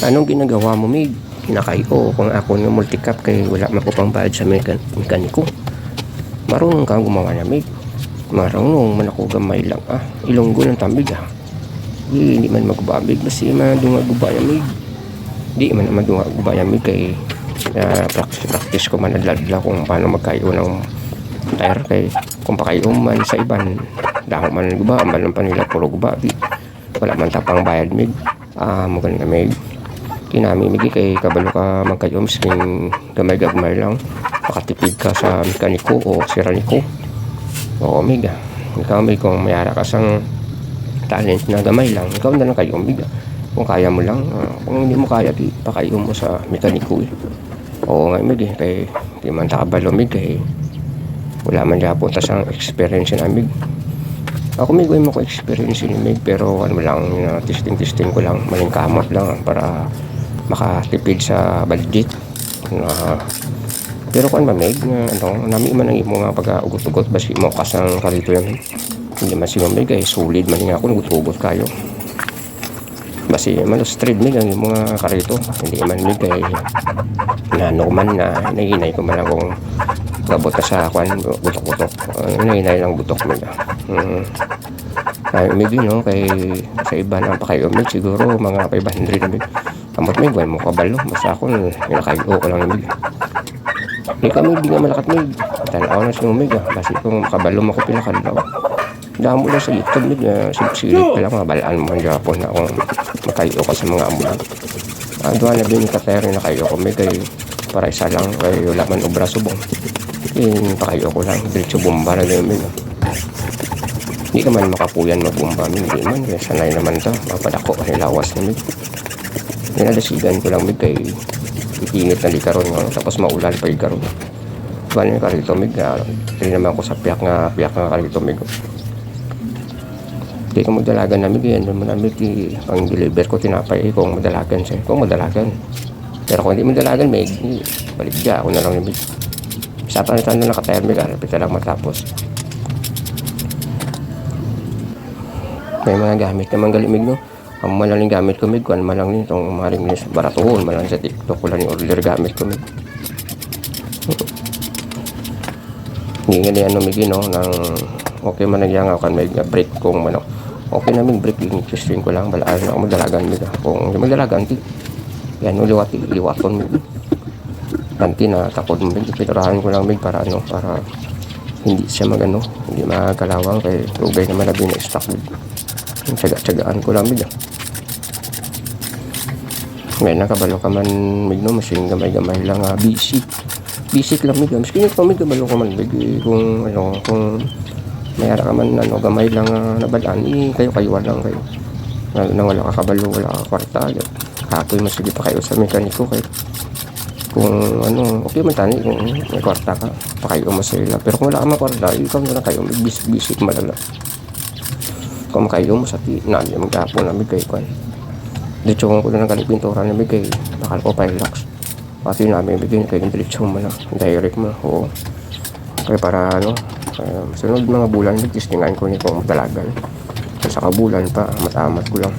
Anong ginagawa mo, Mig? Kinakay ko kung ako ng multicap kay wala man ko pang bayad sa mekaniko. Marunong kang gumawa na, Mig. Marunong man ako gamay lang, ilonggo ng tambig, hindi man magbabig basi madunga-gubaya, Mig. Di man madunga-gubaya, Mig, kay practice ko man nadladla kung paano magkayo ng tire kay kung pakayo man sa iban dahon man guba, ang balang pa nila puro guba, di. Wala man tapang bayad, Mig. Magaling na, Mig. Kinamimigi kay kabalo ka magkayo misking gamay-gamay lang makatipid ka sa mekaniko o siraniko. Oo, Mig, ikaw, Mig, kung mayara ka sang talent na gamay lang, ikaw na lang kayo, Mig. Kung kaya mo lang, kung hindi mo kaya, di pakayo mo sa mekaniko, Oo nga, Mig, kay di man takabalo, Mig, kay wala man dyan punta sa experience na, Mig. Ako, Mig, may ko experience ni Mig, pero ano lang, testing ko lang, maling kamot lang para makatipid sa budget. Pero kung Mig, nami man ang imo nga pag-ugot-ugot basi mo kasang karito yan. Hindi man si Mig ay solid man nga ako nagutugot kayo. Basi man straight, Mig, ang imo nga karito. Hindi man, Mig, ay nano man na nahinay ko man akong gabot sa kwan butok-butok. Nahinay lang butok, Mig. Ay, Mig, no, kay sa iba na pa kayo, Mig, siguro mga 500, Mig. Kamot, Mig, wala mo kabalo. Basta ako, nilakayo ko lang, Mig. Hindi kami, di nga malakat, Mig. Tanaw na siya, Mig. Kasi kung makabalo mo ko pinakalaw. Dahil mo lang sa YouTube, Mig. Silip-silip pa lang, mabalaan mo ang Japon na kung makayo ko sa mga amulan. Doon na din yung katero na kayo ko, Mig. Kay para isa lang, kay wala man obra subong. Pakayo ko lang. Diretso bomba na din, Mig. Hindi ka man makapuyan magbomba, Mig. Hindi man, kaya sanay naman ito. Mapadako kasi lawas na, Mig. Ninadasigan ko lang, Mig, kay iinit na di karon, tapos maulan pa yung karon. Bali yung karito, Mig, rin naman ko sa piyak nga karito, Mig. Hindi ko magdalagan na, Mig, yan naman na, Mig, pang deliver ko tinapay kung madalagan siya, kung madalagan. Pero kung hindi madalagan, Mig, baligya ako na lang, Mig. Sa panitan na nakatayar, Mig, pita lang matapos. May mga gamit naman galing, Mig, no? Ang malaling gamit ko, Mig, kuan malang ni itong maring ni baratuhon, malang sa TikTok ko lang yung order gamit ko, Mig. Hindi nga niyan, Mig, no, nang okay man nagyang ako kan, Mig, break kong manok. Okay na, Mig, break, yung testing ko lang, balaan ako magdalagan, Mig. Kung hindi magdalagan, yan, liwaton, Mig. Ganti na takod mo, Mig, pinurahan ko lang, Mig, para para hindi siya hindi magalawang, kay tubay naman labi na stock, Mig. Tsagaan ko lang, Mig. Ngayon nakabalo ka man, Mig, no, masing gamay-gamay lang, basic lang, Mig. Maskin ito, Mig, kabalo ka man, Mig, kung mayara ka man, gamay lang nabalaan, kayo lang kayo. Na wala ka kabalo, wala ka kwarta, kapoy masigi pa kayo sa mekaniko, kayo. Kung okay man tani, kung may kwarta ka, pa kayo masila. Pero kung wala ka makwarta, ikaw na lang kayo, Mig, basic malala. Kung makayo mo sa tinali magkapon namin kay kwan dito ko na ng kalipintura namin kay bakal ko Pilax pati namin bigyan kay diretso mo na direct mo, oo. Kaya para sunod mga bulan testingan ko ni kung madalagan sa kabulan pa matamat ko lang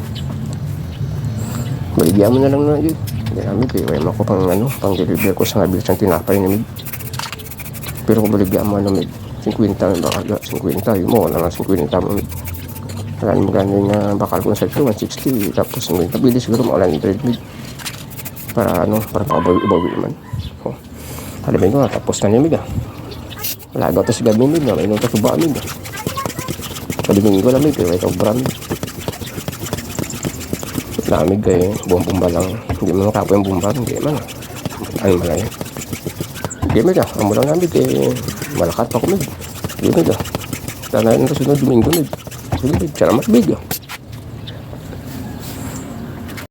baligyan mo na lang na yun hindi namin kay wala ko pang deliver ko sa ngabilis ng tinapay namin. Pero kung baligyan mo 50 baka 50 yun mo na lang 50 mo. Maraming magandang bakal ko sa 160 tapos pili siguro mga 100, Mig, para para makabawi naman. Halimin ko tapos na niya, Mig. Wala daw tas gabi, Mig, may nung tatuba, Mig. Halimin ko lang, Mig, may tobra, Mig. Lamig kay bumba lang, hindi mo makapo yung bumba, hindi man ano malay, hindi, Mig, amo lang namin kay malakat pa ko, Mig. Hindi, Mig, sana yung kasunod Domingo, Mig. Sige, Mig, salamat, Mig.